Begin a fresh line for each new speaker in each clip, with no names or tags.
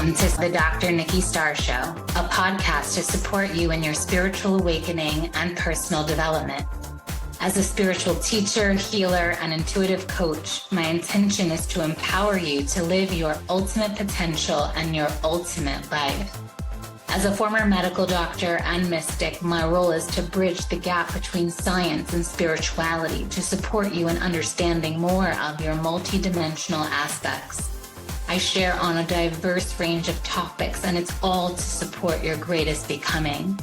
Welcome to the Dr. Nikki Starr Show, a podcast to support you in your spiritual awakening and personal development. As a spiritual teacher, healer, and intuitive coach, my intention is to empower you to live your ultimate potential and your ultimate life. As a former medical doctor and mystic, my role is to bridge the gap between science and spirituality to support you in understanding more of your multidimensional aspects. I share on a diverse range of topics, and it's all to support your greatest becoming.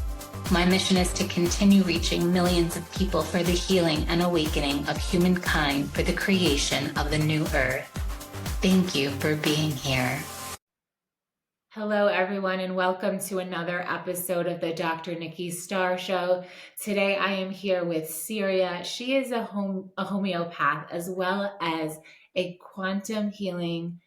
My mission is to continue reaching millions of people for the healing and awakening of humankind for the creation of the new earth. Thank you for being here. Hello, everyone, and welcome to another episode of the Dr. Nikki Starr Show. Today, I am here with Siriya. She is a homeopath as well as a quantum healing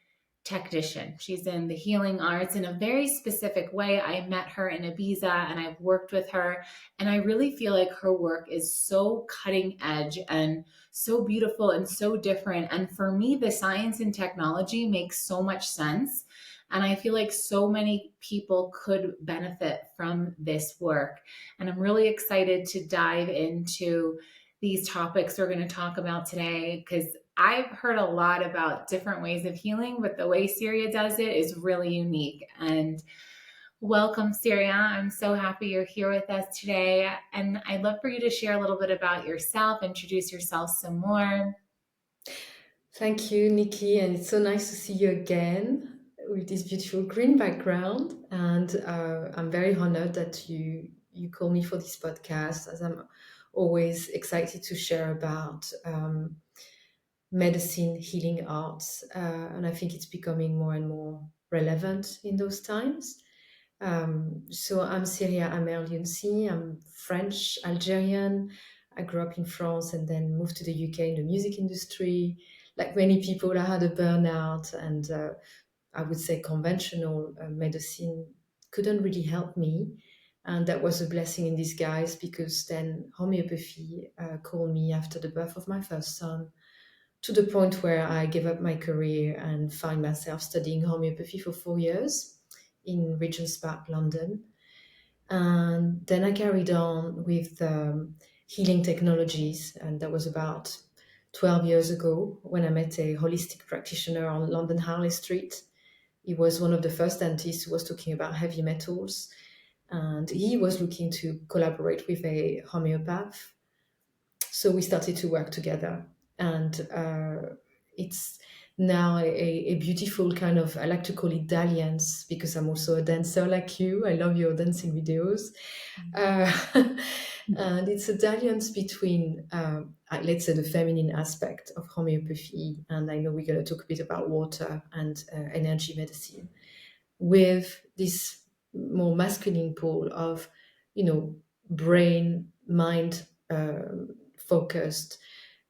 technician. She's in the healing arts in a very specific way. I met her in Ibiza and I've worked with her, and I really feel like her work is so cutting edge and so beautiful and so different. And for me, the science and technology makes so much sense. And I feel like so many people could benefit from this work. And I'm really excited to dive into these topics we're going to talk about today, because I've heard a lot about different ways of healing, but the way Siriya does it is really unique. And welcome, Siriya. I'm so happy you're here with us today. And I'd love for you to share a little bit about yourself, introduce yourself some more.
Thank you, Nikki. And it's so nice to see you again with this beautiful green background. And I'm very honored that you call me for this podcast, as I'm always excited to share about medicine, healing arts, and I think it's becoming more and more relevant in those times. So I'm Siriya-Améle. I'm French, Algerian. I grew up in France and then moved to the UK in the music industry. Like many people, I had a burnout, and I would say conventional medicine couldn't really help me. And that was a blessing in disguise, because then homeopathy called me after the birth of my first son, to the point where I gave up my career and found myself studying homeopathy for 4 years in Regent's Park, London. And then I carried on with healing technologies, and that was about 12 years ago when I met a holistic practitioner on London Harley Street. He was one of the first dentists who was talking about heavy metals, and he was looking to collaborate with a homeopath. So we started to work together. And it's now a beautiful kind of, I like to call it dalliance, because I'm also a dancer like you. I love your dancing videos. And it's a dalliance between, let's say, the feminine aspect of homeopathy. And I know we're going to talk a bit about water and energy medicine, with this more masculine pole of, brain, mind focused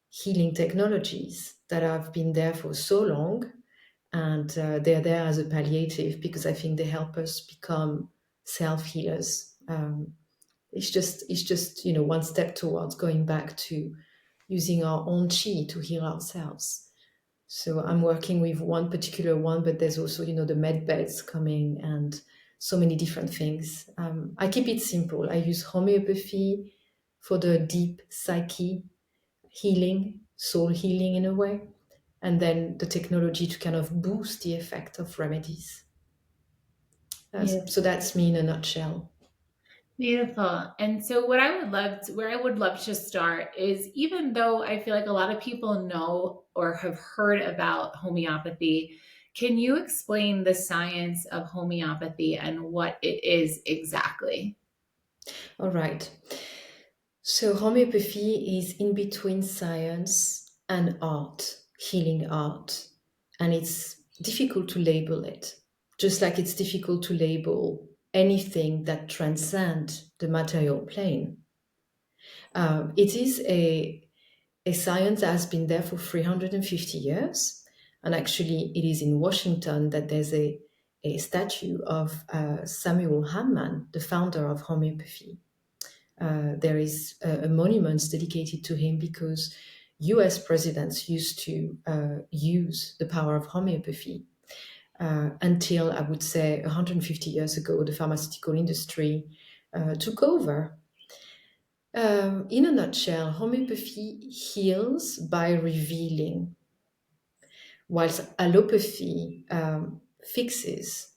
healing technologies that have been there for so long, and they're there as a palliative, because I think they help us become self-healers. It's just one step towards going back to using our own chi to heal ourselves. So I'm working with one particular one, but there's also the med beds coming, and so many different things. I keep it simple. I use homeopathy for the deep psyche healing, soul healing in a way, and then the technology to kind of boost the effect of remedies. So that's me in a nutshell.
Beautiful. And so where I would love to start is, even though I feel like a lot of people know or have heard about homeopathy, can you explain the science of homeopathy and what it is exactly?
All right. So homeopathy is in between science and art, healing art, and it's difficult to label it, just like it's difficult to label anything that transcends the material plane. It is a science that has been there for 350 years, and actually it is in Washington that there's a statue of Samuel Hahnemann, the founder of homeopathy. There is a monument dedicated to him, because US presidents used to use the power of homeopathy. until, I would say, 150 years ago, the pharmaceutical industry took over. In a nutshell, homeopathy heals by revealing, whilst allopathy fixes.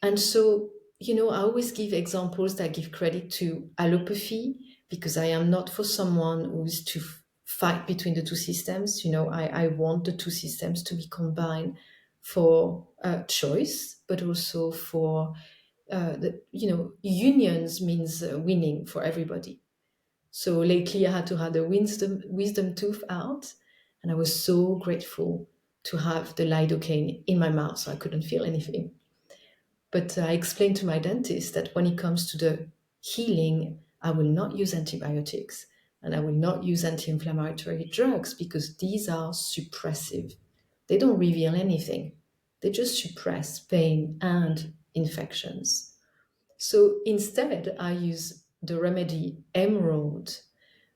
And so, I always give examples that give credit to allopathy because I am not for someone who's to fight between the two systems. I want the two systems to be combined for choice, but also for unions means winning for everybody. So lately I had to have the wisdom tooth out, and I was so grateful to have the lidocaine in my mouth so I couldn't feel anything. But I explained to my dentist that when it comes to the healing, I will not use antibiotics and I will not use anti-inflammatory drugs because these are suppressive. They don't reveal anything. They just suppress pain and infections. So instead, I use the remedy emerald,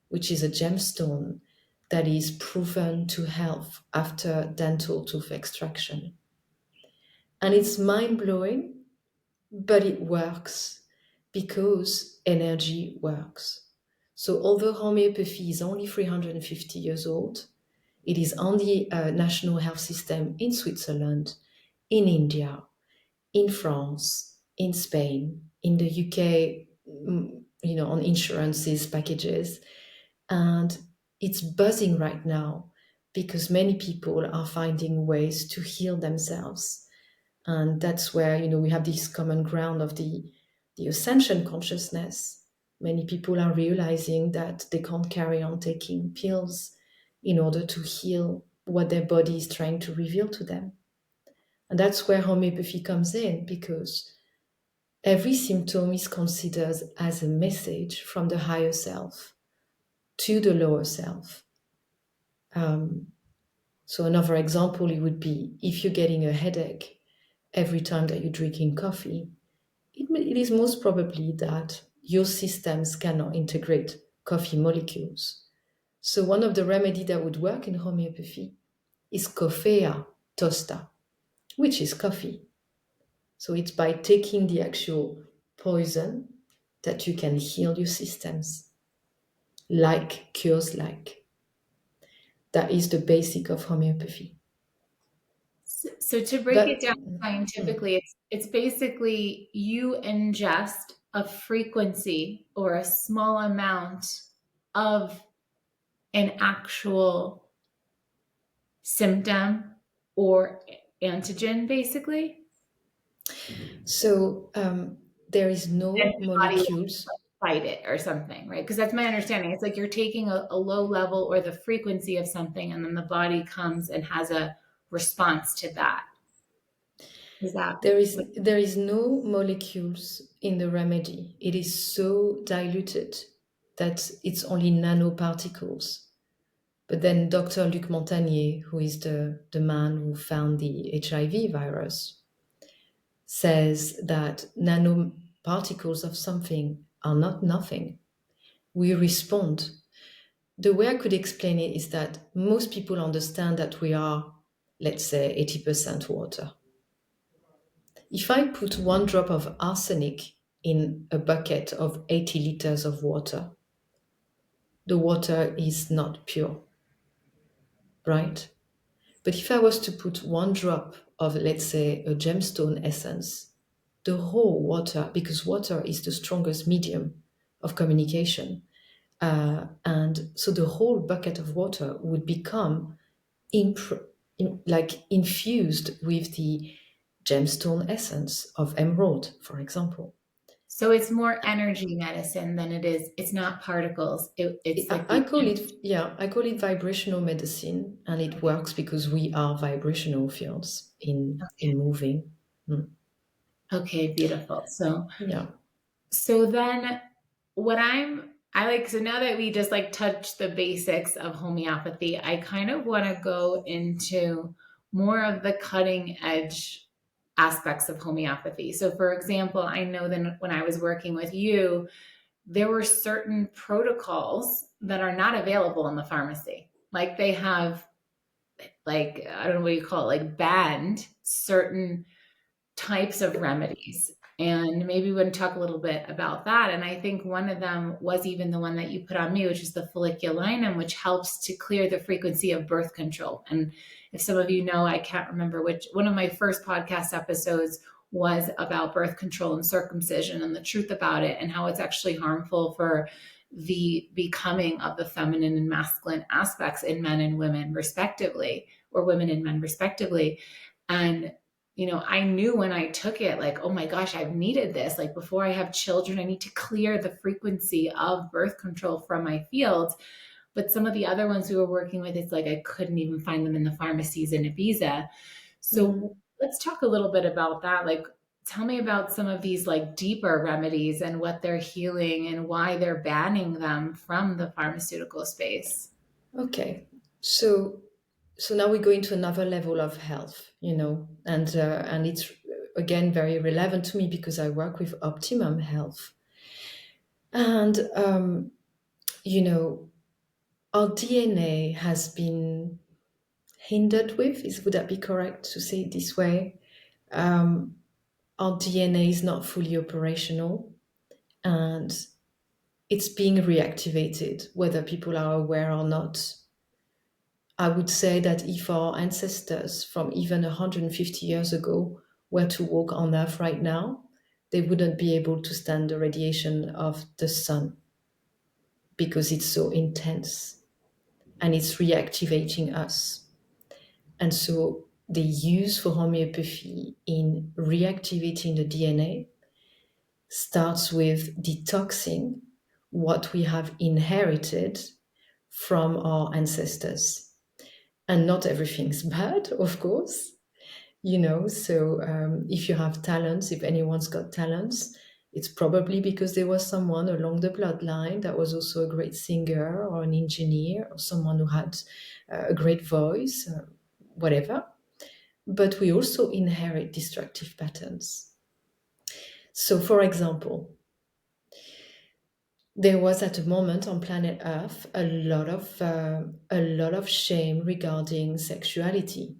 which is a gemstone that is proven to help after dental tooth extraction. And it's mind blowing, but it works because energy works. So, although homeopathy is only 350 years old, it is on the national health system in Switzerland, in India, in France, in Spain, in the UK, on insurances packages. And it's buzzing right now because many people are finding ways to heal themselves. And that's where, we have this common ground of the Ascension consciousness. Many people are realizing that they can't carry on taking pills in order to heal what their body is trying to reveal to them. And that's where homeopathy comes in because every symptom is considered as a message from the higher self to the lower self. So another example, it would be if you're getting a headache every time that you're drinking coffee, it is most probably that your systems cannot integrate coffee molecules. So one of the remedy that would work in homeopathy is coffea tosta, which is coffee. So it's by taking the actual poison that you can heal your systems, like cures like. That is the basic of homeopathy.
So to break it
But
down scientifically, it's basically you ingest a frequency or a small amount of an actual symptom or antigen, basically.
so there is
And
no
the body will
molecules.
fight it or something, right? Because that's my understanding. It's like you're taking a low level or the frequency of something, and then the body comes and has a response to that. Is that
There is no molecules in the remedy. It is so diluted that it's only nanoparticles. But then Dr. Luc Montagnier, who is the man who found the HIV virus, says that nanoparticles of something are not nothing. We respond. The way I could explain it is that most people understand that we are, let's say, 80% water. If I put one drop of arsenic in a bucket of 80 liters of water, the water is not pure, right? But if I was to put one drop of, let's say, a gemstone essence, the whole water, because water is the strongest medium of communication, and so the whole bucket of water would become infused with the gemstone essence of emerald, for example.
so it's more energy medicine than it is. It's not particles. It's like
I
the
call it, yeah, I call it vibrational medicine, and it works because we are vibrational fields in moving.
okay, beautiful.
Yeah.
So then I like, so now that we just like touched the basics of homeopathy, I kind of want to go into more of the cutting edge aspects of homeopathy. So for example, I know that when I was working with you, there were certain protocols that are not available in the pharmacy. Like like, I don't know what you call it, like banned certain types of remedies. And maybe we want to talk a little bit about that. And I think one of them was even the one that you put on me, which is the folliculinum, which helps to clear the frequency of birth control. And if some of you know, I can't remember which, one of my first podcast episodes was about birth control and circumcision and the truth about it and how it's actually harmful for the becoming of the feminine and masculine aspects in men and women respectively, or women and men respectively. And I knew when I took it, like, oh my gosh, I've needed this. Like, before I have children, I need to clear the frequency of birth control from my fields. But some of the other ones we were working with, it's like I couldn't even find them in the pharmacies in Ibiza. So let's talk a little bit about that. Like, tell me about some of these like deeper remedies and what they're healing and why they're banning them from the pharmaceutical space.
Okay, so now we go into another level of health, and it's again very relevant to me because I work with optimum health, and our DNA has been hindered with. Would that be correct to say it this way? Our DNA is not fully operational, and it's being reactivated, whether people are aware or not. I would say that if our ancestors from even 150 years ago were to walk on Earth right now, they wouldn't be able to stand the radiation of the sun because it's so intense and it's reactivating us. And so the use for homeopathy in reactivating the DNA starts with detoxing what we have inherited from our ancestors. And not everything's bad, of course, so if you have talents, if anyone's got talents, it's probably because there was someone along the bloodline that was also a great singer or an engineer or someone who had a great voice, whatever. But we also inherit destructive patterns. So, for example, there was at a moment on planet Earth a lot of shame regarding sexuality.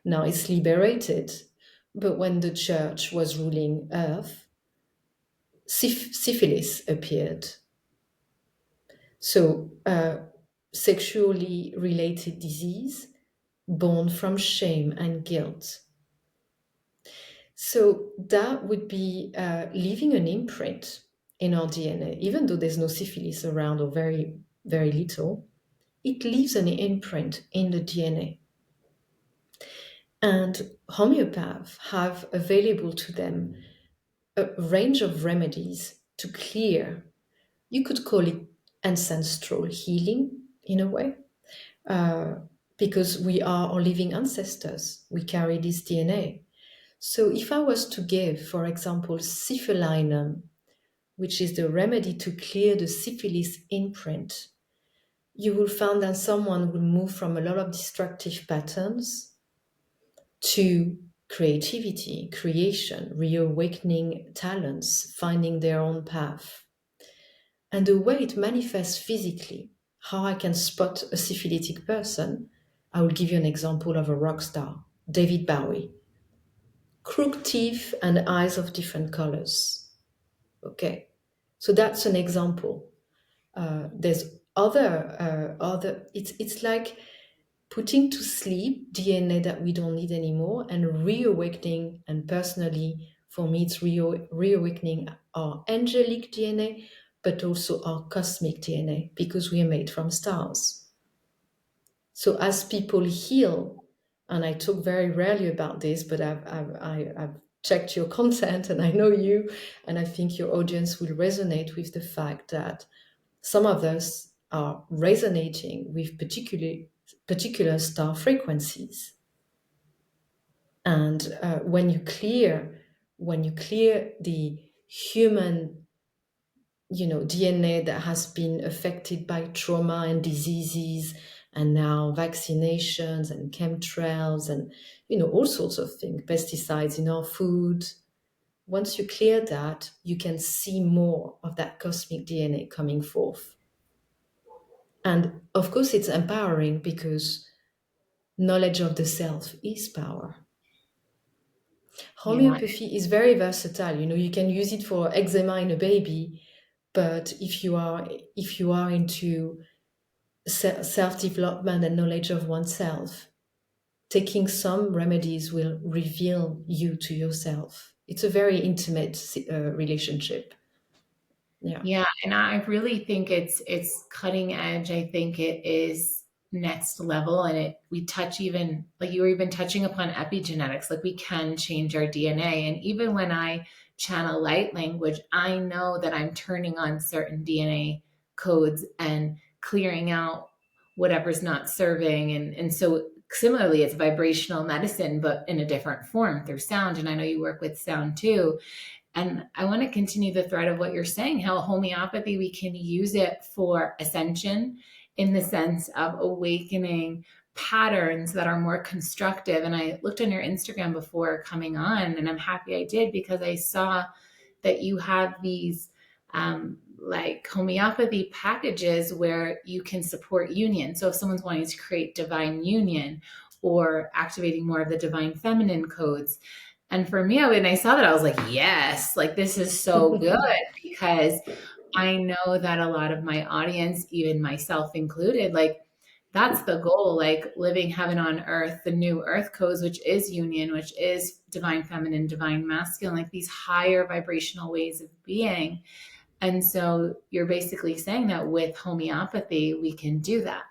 Now it's liberated, but when the church was ruling Earth, syphilis appeared. So sexually related disease born from shame and guilt. So that would be leaving an imprint in our DNA, even though there's no syphilis around or very, very little, it leaves an imprint in the DNA. And homeopaths have available to them a range of remedies to clear. You could call it ancestral healing in a way, because we are our living ancestors. We carry this DNA. So if I was to give, for example, syphilinum, which is the remedy to clear the syphilis imprint, you will find that someone will move from a lot of destructive patterns to creativity, creation, reawakening talents, finding their own path. And the way it manifests physically, how I can spot a syphilitic person, I will give you an example of a rock star, David Bowie. Crooked teeth and eyes of different colors. Okay, so that's an example. There's other. It's like putting to sleep DNA that we don't need anymore and reawakening. And personally, for me, it's reawakening our angelic DNA, but also our cosmic DNA, because we are made from stars. So as people heal, and I talk very rarely about this, but I've checked your content and I know you, and I think your audience will resonate with the fact that some of us are resonating with particular star frequencies. And when you clear the human DNA that has been affected by trauma and diseases, and now vaccinations and chemtrails and all sorts of things, pesticides in our food, once you clear that, you can see more of that cosmic DNA coming forth. And of course it's empowering because knowledge of the self is power.
Yeah.
Homeopathy is very versatile. You can use it for eczema in a baby, but if you are into self-development and knowledge of oneself, taking some remedies will reveal you to yourself. It's a very intimate relationship. Yeah.
Yeah, and I really think it's cutting edge. I think it is next level, and we touch, even like you were even touching upon epigenetics, like we can change our DNA. And even when I channel light language, I know that I'm turning on certain DNA codes and clearing out whatever's not serving. And so similarly, it's vibrational medicine, but in a different form through sound. And I know you work with sound too. And I want to continue the thread of what you're saying, how homeopathy, we can use it for ascension in the sense of awakening patterns that are more constructive. And I looked on your Instagram before coming on, and I'm happy I did, because I saw that you have these like homeopathy packages where you can support union. So if someone's wanting to create divine union or activating more of the divine feminine codes, and for me, when I saw that, I was like, yes, like this is so good, because I know that a lot of my audience, even myself included, like that's the goal, like living heaven on earth, the new earth codes, which is union, which is divine feminine, divine masculine, like these higher vibrational ways of being. And so you're basically saying that with homeopathy, we can do that,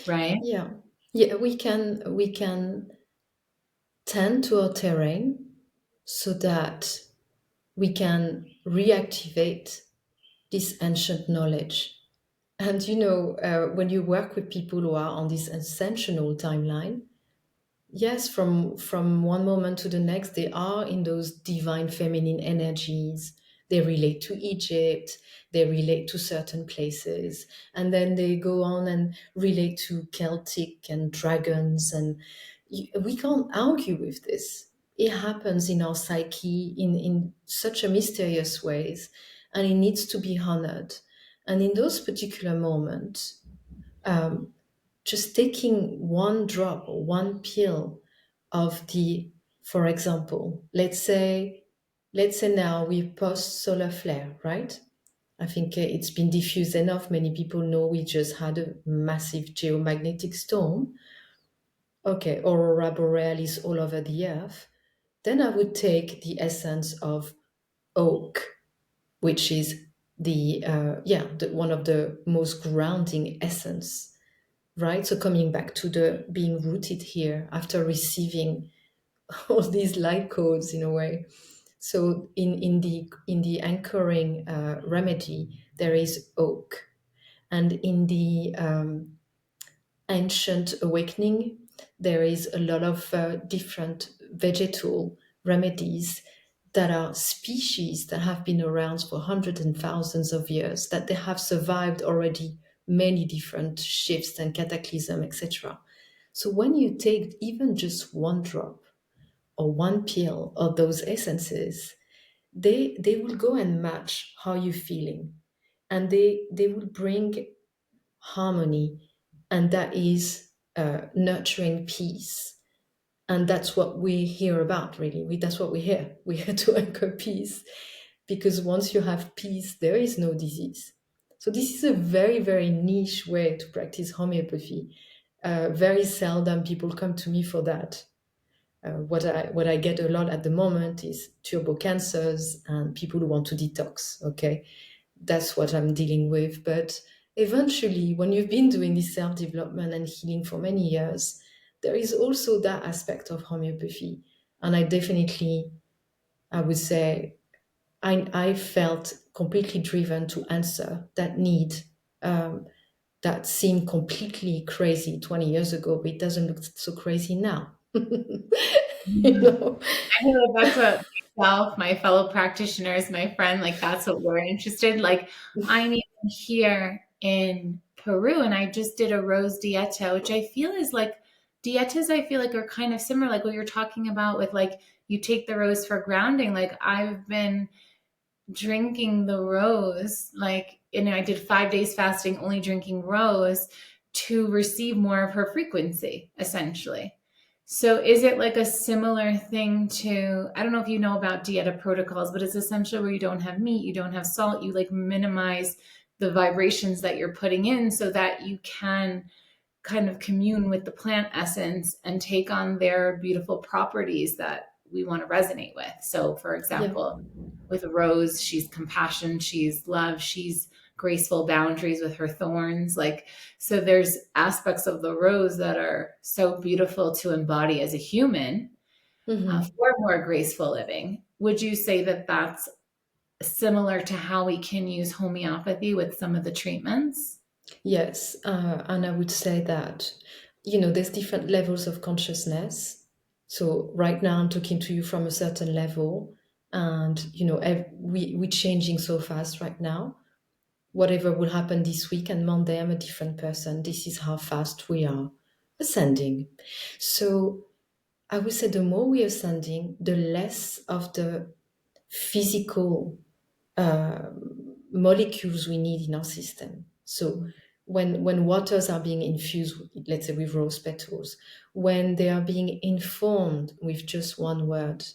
right?
Yeah. We can tend to our terrain so that we can reactivate this ancient knowledge. And when you work with people who are on this ascensional timeline, yes, from one moment to the next, they are in those divine feminine energies. They relate to Egypt, they relate to certain places, and then they go on and relate to Celtic and dragons. And we can't argue with this. It happens in our psyche in such a mysterious ways, and it needs to be honored. And in those particular moments, um, just taking one drop or one pill of the, for example, let's say now we post solar flare, right? I think it's been diffused enough. Many people know we just had a massive geomagnetic storm. Okay, aurora borealis all over the earth. Then I would take the essence of oak, which is one of the most grounding essence, right? So coming back to the being rooted here after receiving all these light codes in a way. So in the anchoring remedy there is oak, and in the ancient awakening there is a lot of different vegetal remedies that are species that have been around for hundreds and thousands of years, that they have survived already many different shifts and cataclysm, etc. So when you take even just one drop or one pill of those essences, they will go and match how you're feeling, and they will bring harmony, and that is nurturing peace. And that's what we hear about, really. That's what we hear. We're here to anchor peace, because once you have peace, there is no disease. So this is a very, very niche way to practice homeopathy. Very seldom people come to me for that. What I get a lot at the moment is turbo cancers and people who want to detox. Okay, that's what I'm dealing with. But eventually, when you've been doing this self-development and healing for many years, there is also that aspect of homeopathy. And I would say, I felt completely driven to answer that need, that seemed completely crazy 20 years ago, but it doesn't look so crazy now. you know?
I feel like that's what myself, my fellow practitioners, my friend, like that's what we're interested in. Like I'm even here in Peru, and I just did a rose dieta, which I feel is like dietas I feel like are kind of similar, like what you're talking about with like you take the rose for grounding. Like I've been drinking the rose, like, and I did 5 days fasting, only drinking rose to receive more of her frequency, essentially. So is it like a similar thing to, I don't know if you know about dieta protocols, but it's essentially where you don't have meat, you don't have salt, you like minimize the vibrations that you're putting in so that you can kind of commune with the plant essence and take on their beautiful properties that we want to resonate with. So for example, with a rose, she's compassion, she's love, she's graceful boundaries with her thorns. Like, so there's aspects of the rose that are so beautiful to embody as a human for more graceful living. Would you say that that's similar to how we can use homeopathy with some of the treatments?
Yes, and I would say that, there's different levels of consciousness. So right now I'm talking to you from a certain level, and we're changing so fast right now. Whatever will happen this week and Monday, I'm a different person. This is how fast we are ascending. So I would say the more we are ascending, the less of the physical molecules we need in our system. So when waters are being infused, let's say with rose petals, when they are being informed with just one word,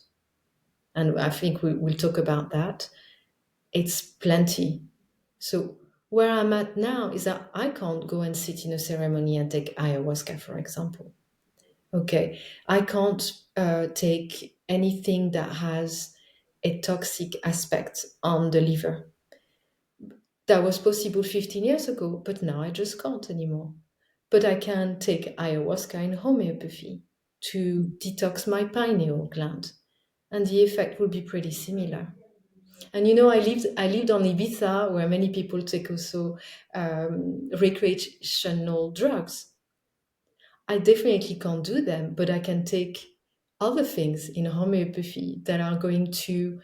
and I think we'll talk about that, it's plenty. So where I'm at now is that I can't go and sit in a ceremony and take ayahuasca, for example. Okay, I can't take anything that has a toxic aspect on the liver. That was possible 15 years ago, but now I just can't anymore. But I can take ayahuasca in homeopathy to detox my pineal gland, and the effect will be pretty similar. And I lived on Ibiza, where many people take also recreational drugs. I definitely can't do them, but I can take other things in homeopathy that are going to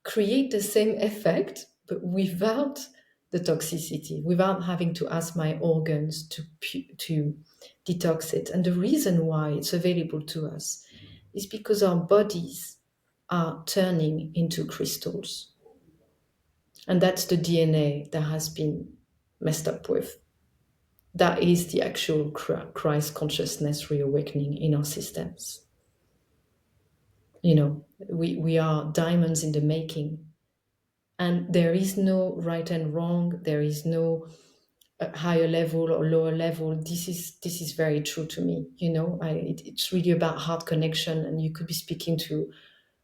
create the same effect, but without the toxicity, without having to ask my organs to detox it. And the reason why it's available to us is because our bodies are turning into crystals. And that's the DNA that has been messed up with. That is the actual Christ consciousness reawakening in our systems. We are diamonds in the making. And there is no right and wrong. There is no higher level or lower level. This is very true to me. It's really about heart connection. And you could be speaking to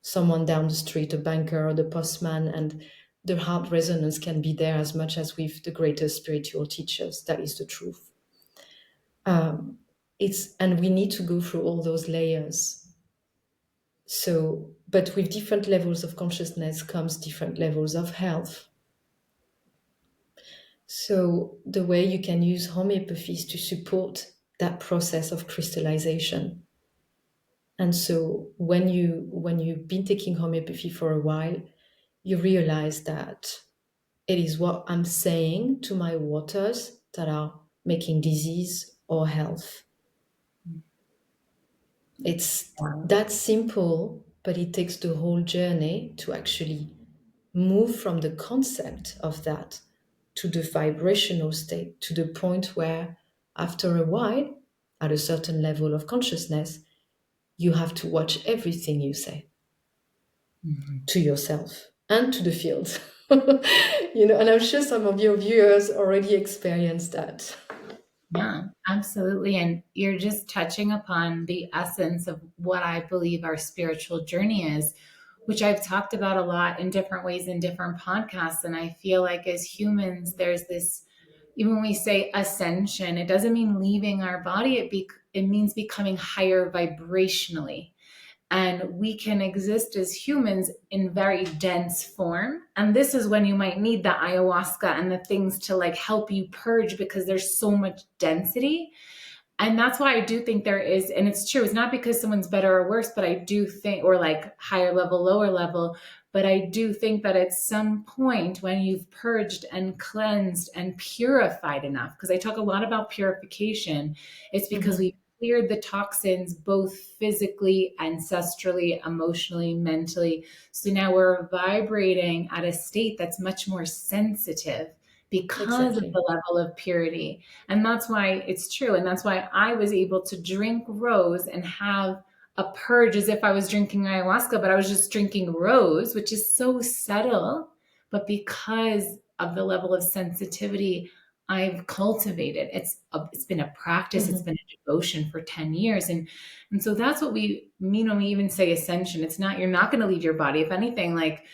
someone down the street, a banker or the postman, and the heart resonance can be there as much as with the greatest spiritual teachers. That is the truth. And we need to go through all those layers. So, but with different levels of consciousness comes different levels of health. So the way you can use homeopathy is to support that process of crystallization. And so when you've been taking homeopathy for a while, you realize that it is what I'm saying to my waters that are making disease or health. It's that simple, but it takes the whole journey to actually move from the concept of that to the vibrational state, to the point where after a while, at a certain level of consciousness, you have to watch everything you say to yourself and to the field. And I'm sure some of your viewers already experienced that.
Yeah, absolutely. And you're just touching upon the essence of what I believe our spiritual journey is, which I've talked about a lot in different ways in different podcasts. And I feel like as humans, there's this, even when we say ascension, it doesn't mean leaving our body. It means becoming higher vibrationally. And we can exist as humans in very dense form. And this is when you might need the ayahuasca and the things to like help you purge, because there's so much density. And that's why I do think there is, and it's true, it's not because someone's better or worse, but I do think, or like higher level, lower level, but I do think that at some point when you've purged and cleansed and purified enough, because I talk a lot about purification, it's because we cleared the toxins both physically, ancestrally, emotionally, mentally. So now we're vibrating at a state that's much more sensitive because of
Exactly.
the level of purity. And that's why it's true. And that's why I was able to drink rose and have a purge as if I was drinking ayahuasca, but I was just drinking rose, which is so subtle. But because of the level of sensitivity I've cultivated, it's been a practice, it's been a devotion for 10 years. And so that's what we mean when we even say ascension. It's not, you're not going to leave your body. If anything, like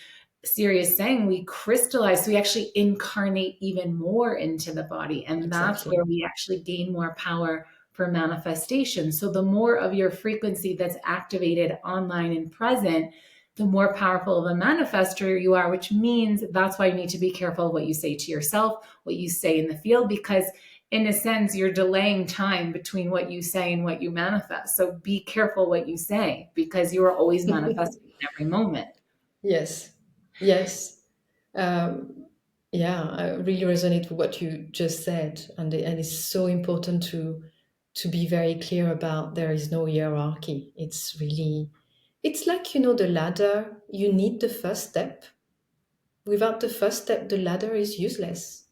Siriya is saying, we crystallize, so we actually incarnate even more into the body. And that's
Exactly.
where we actually gain more power for manifestation. So the more of your frequency that's activated online and present, the more powerful of a manifester you are, which means that's why you need to be careful of what you say to yourself, what you say in the field, because in a sense, you're delaying time between what you say and what you manifest. So be careful what you say, because you are always manifesting in every moment.
Yes. Yes. Um, yeah, I really resonate with what you just said, and it's so important to be very clear about there is no hierarchy. It's really, it's like, the ladder. You need the first step. Without the first step, the ladder is useless.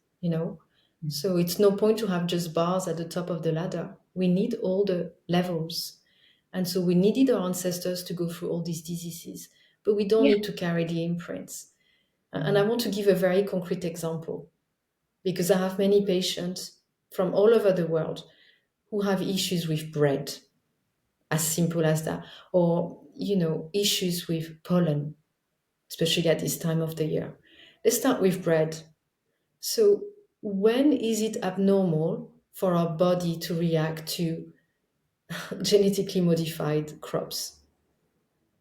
So it's no point to have just bars at the top of the ladder. We need all the levels, and so we needed our ancestors to go through all these diseases, but we don't
Yeah.
need to carry the imprints. And I want to give a very concrete example, because I have many patients from all over the world who have issues with bread, as simple as that, or, issues with pollen, especially at this time of the year. Let's start with bread. So, when is it abnormal for our body to react to genetically modified crops?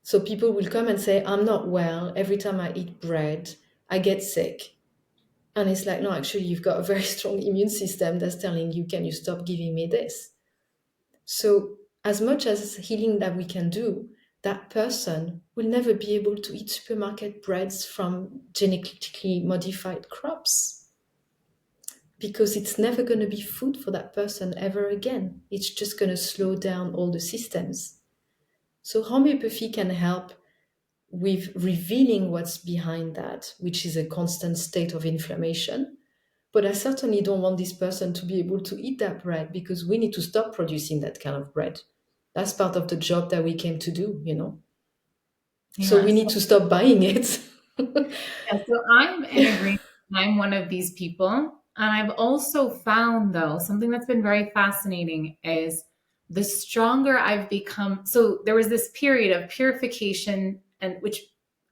So, people will come and say, I'm not well. Every time I eat bread, I get sick. And it's like, no, actually, you've got a very strong immune system that's telling you, can you stop giving me this? So, as much as healing that we can do, that person will never be able to eat supermarket breads from genetically modified crops, because it's never going to be food for that person ever again. It's just going to slow down all the systems. So, homeopathy can help with revealing what's behind that, which is a constant state of inflammation. But I certainly don't want this person to be able to eat that bread, because we need to stop producing that kind of bread. That's part of the job that we came to do. So we
Yes.
need to stop buying it.
Yeah, so I'm in agreement. I'm one of these people. And I've also found, though, something that's been very fascinating is the stronger I've become. So there was this period of purification, and which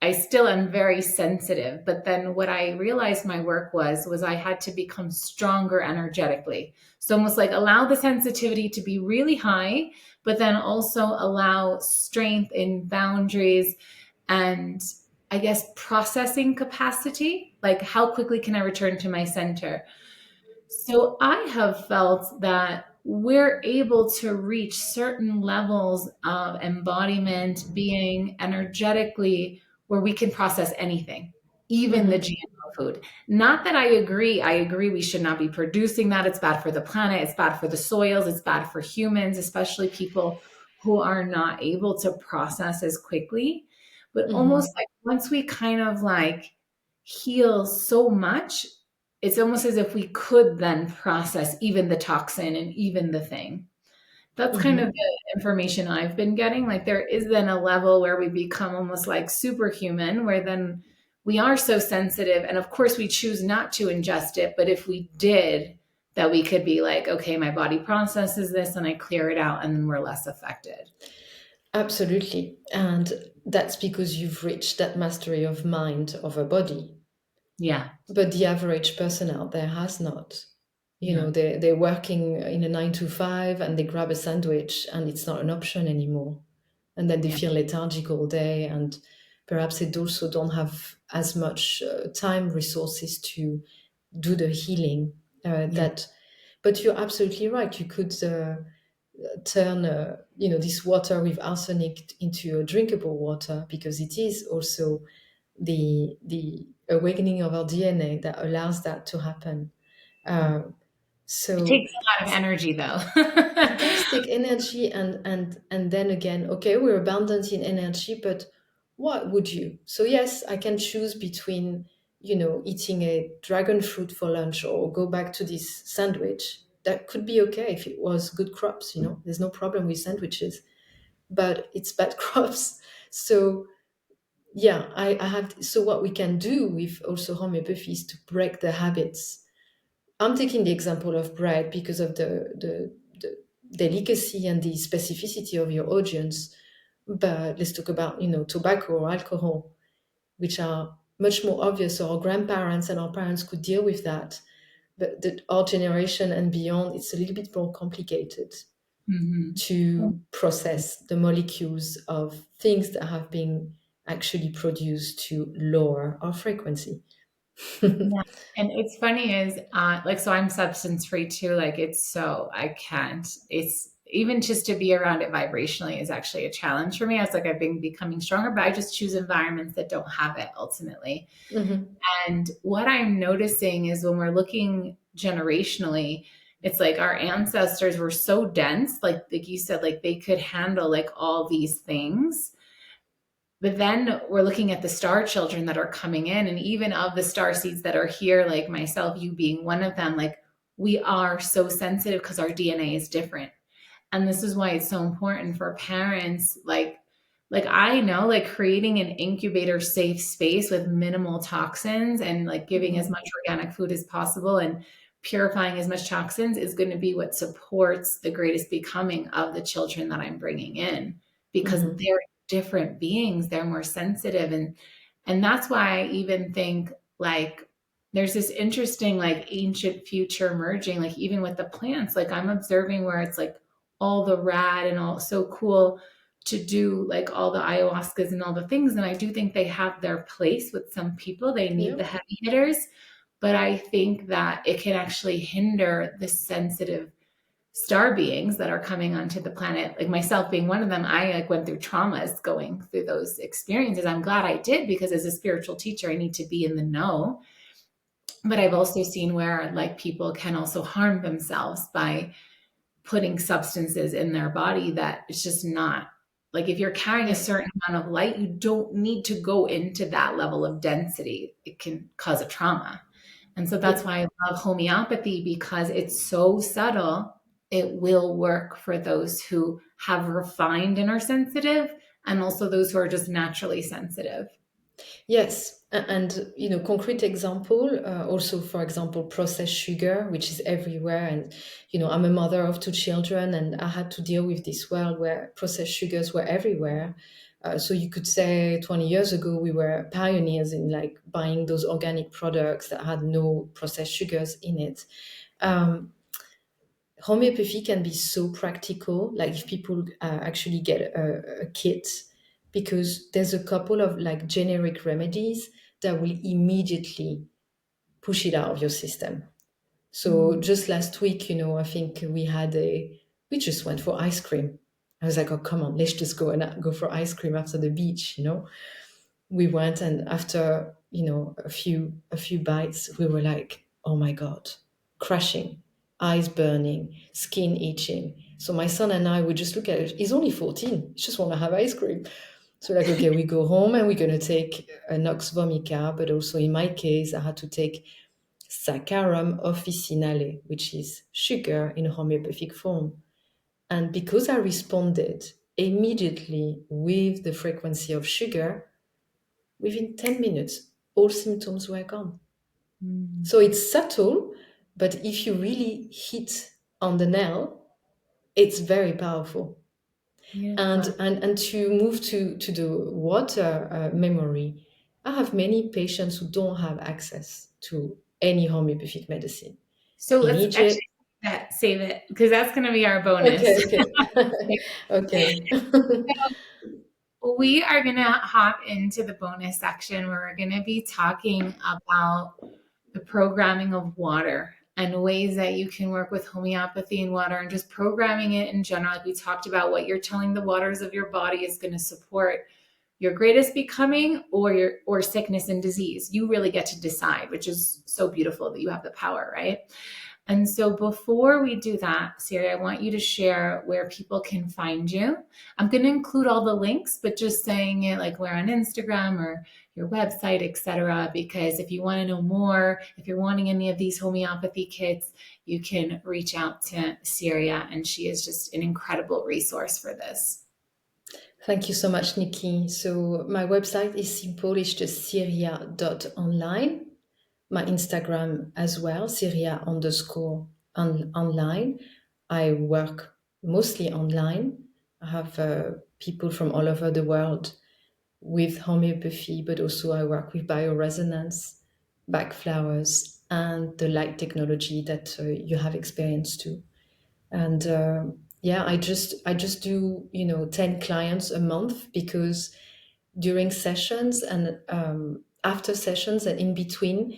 I still am very sensitive. But then what I realized my work was I had to become stronger energetically. So almost like allow the sensitivity to be really high, but then also allow strength in boundaries and, I guess, processing capacity, like how quickly can I return to my center? So I have felt that we're able to reach certain levels of embodiment, being energetically, where we can process anything, even the
Mhm,
GMO food. Not that I agree we should not be producing that. It's bad for the planet, it's bad for the soils, it's bad for humans, especially people who are not able to process as quickly. But almost
mhm,
like once we kind of like heal so much, it's almost as if we could then process even the toxin and even the thing. That's kind of
mhm.
the information I've been getting. Like there is then a level where we become almost like superhuman, where then we are so sensitive. And of course, we choose not to ingest it. But if we did, that we could be like, okay, my body processes this and I clear it out, and then we're less affected.
Absolutely. And that's because you've reached that mastery of mind over body.
Yeah.
But the average person out there has not.
Yeah.
They're working in a 9 to 5, and they grab a sandwich and it's not an option anymore. And then they
Yeah.
feel lethargic all day, and perhaps they also don't have as much time, resources to do the healing.
Yeah.
But you're absolutely right. You could turn, this water with arsenic into a drinkable water, because it is also the awakening of our DNA that allows that to happen. Uh,
It
so
takes a lot of energy, though.
it does take energy, and then again, okay, we're abundant in energy, but what would you? So yes, I can choose between eating a dragon fruit for lunch or go back to this sandwich, that could be okay if it was good crops. There's no problem with sandwiches, but it's bad crops. So yeah, I have. So what we can do with also homeopathy is to break the habits. I'm taking the example of bread because of the delicacy and the specificity of your audience. But let's talk about tobacco or alcohol, which are much more obvious. So our grandparents and our parents could deal with that, but our generation and beyond, it's a little bit more complicated to process the molecules of things that have been actually produced to lower our frequency.
Yeah. And it's funny is so I'm substance free too. Like it's even just to be around it vibrationally is actually a challenge for me. I was like, I've been becoming stronger, but I just choose environments that don't have it ultimately.
Mm-hmm.
And what I'm noticing is when we're looking generationally, it's like our ancestors were so dense, like you said, like they could handle like all these things. But then we're looking at the star children that are coming in, and even of the star seeds that are here, like myself, you being one of them, like we are so sensitive because our DNA is different. And this is why it's so important for parents, like I know, like creating an incubator safe space with minimal toxins and like giving as much organic food as possible and purifying as much toxins is going to be what supports the greatest becoming of the children that I'm bringing in, because they're different beings, they're more sensitive. And that's why I even think like there's this interesting like ancient future merging, like even with the plants, like I'm observing where it's like all the rad and all so cool to do like all the ayahuascas and all the things. And I do think they have their place with some people. They need the heavy hitters. But I think that it can actually hinder the sensitive star beings that are coming onto the planet. Like myself being one of them, I like went through traumas going through those experiences. I'm glad I did, because as a spiritual teacher, I need to be in the know. But I've also seen where like people can also harm themselves by putting substances in their body that it's just not like, if you're carrying a certain amount of light, you don't need to go into that level of density. It can cause a trauma. And so that's why I love homeopathy, because it's so subtle. It will work for those who have refined and are sensitive, and also those who are just naturally sensitive.
Yes, and concrete example, also for example, processed sugar, which is everywhere. And I'm a mother of two children, and I had to deal with this world where processed sugars were everywhere. So you could say 20 years ago we were pioneers in like buying those organic products that had no processed sugars in it. Homeopathy can be so practical, like if people actually get a kit, because there's a couple of like generic remedies that will immediately push it out of your system. So just last week, I think we just went for ice cream. I was like, oh, come on, let's just go for ice cream after the beach. We went, and after a few bites, we were like, oh my god, crashing, eyes burning, skin itching. So my son and I would just look at it. He's only 14, he just want to have ice cream. So like, okay, we go home and we're going to take an ox vomica, but also in my case I had to take saccharum officinale, which is sugar in homeopathic form. And because I responded immediately with the frequency of sugar, within 10 minutes, all symptoms were gone. So it's subtle, but if you really hit on the nail, it's very powerful. And to move to the water memory, I have many patients who don't have access to any homeopathic medicine.
So let's actually save it, because that's going to be our bonus.
Okay.
We are going to hop into the bonus section where we're going to be talking about the programming of water and ways that you can work with homeopathy and water, and just programming it in general. Like we talked about, what you're telling the waters of your body is going to support your greatest becoming or sickness and disease. You really get to decide, which is so beautiful that you have the power, right? And so before we do that, Siriya, I want you to share where people can find you. I'm going to include all the links, but just saying it like we're on Instagram or your website, etc. Because if you want to know more, if you're wanting any of these homeopathy kits, you can reach out to Siriya, and she is just an incredible resource for this.
Thank you so much, Nikki. So my website is simple. It's just Siriya.online. My Instagram as well, Siriya_online. I work mostly online. I have people from all over the world with homeopathy, but also I work with bioresonance, backflowers, and the light technology that you have experienced too. And I just do 10 clients a month, because during sessions and after sessions and in between,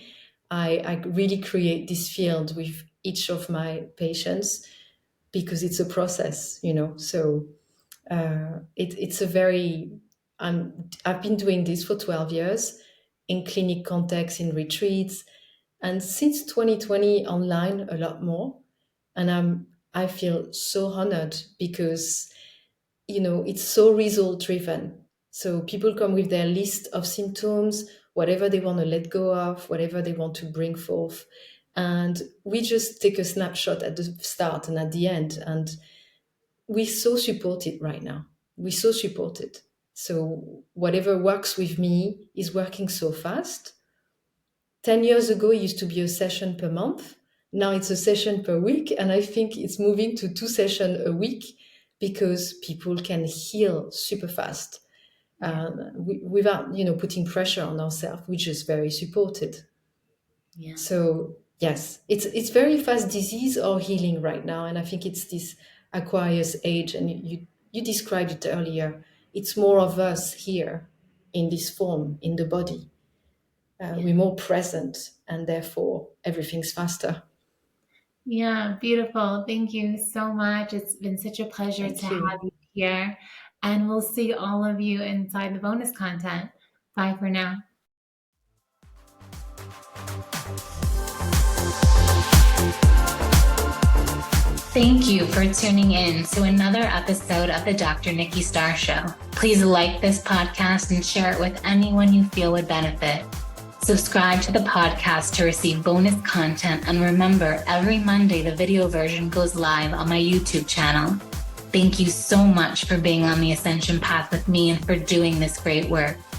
I really create this field with each of my patients, because it's a process, So it's a very I've been doing this for 12 years in clinic context, in retreats, and since 2020 online a lot more. And I feel so honored, because it's so result driven. So people come with their list of symptoms, whatever they want to let go of, whatever they want to bring forth, and we just take a snapshot at the start and at the end, and we're so supported right now. We're so supported. So whatever works with me is working so fast. 10 years ago, it used to be a session per month. Now it's a session per week. And I think it's moving to 2 sessions a week, because people can heal super fast without, putting pressure on ourselves. We're just very supported.
Yeah.
So yes, it's very fast disease or healing right now. And I think it's this Aquarius age. And you described it earlier. It's more of us here in this form, in the body. We're more present, and therefore everything's faster.
Yeah, beautiful. Thank you so much. It's been such a pleasure to have you here. And we'll see all of you inside the bonus content. Bye for now.
Thank you for tuning in to another episode of the Dr. Nikki Starr Show. Please like this podcast and share it with anyone you feel would benefit. Subscribe to the podcast to receive bonus content, and remember, every Monday the video version goes live on my YouTube channel. Thank you so much for being on the Ascension path with me and for doing this great work.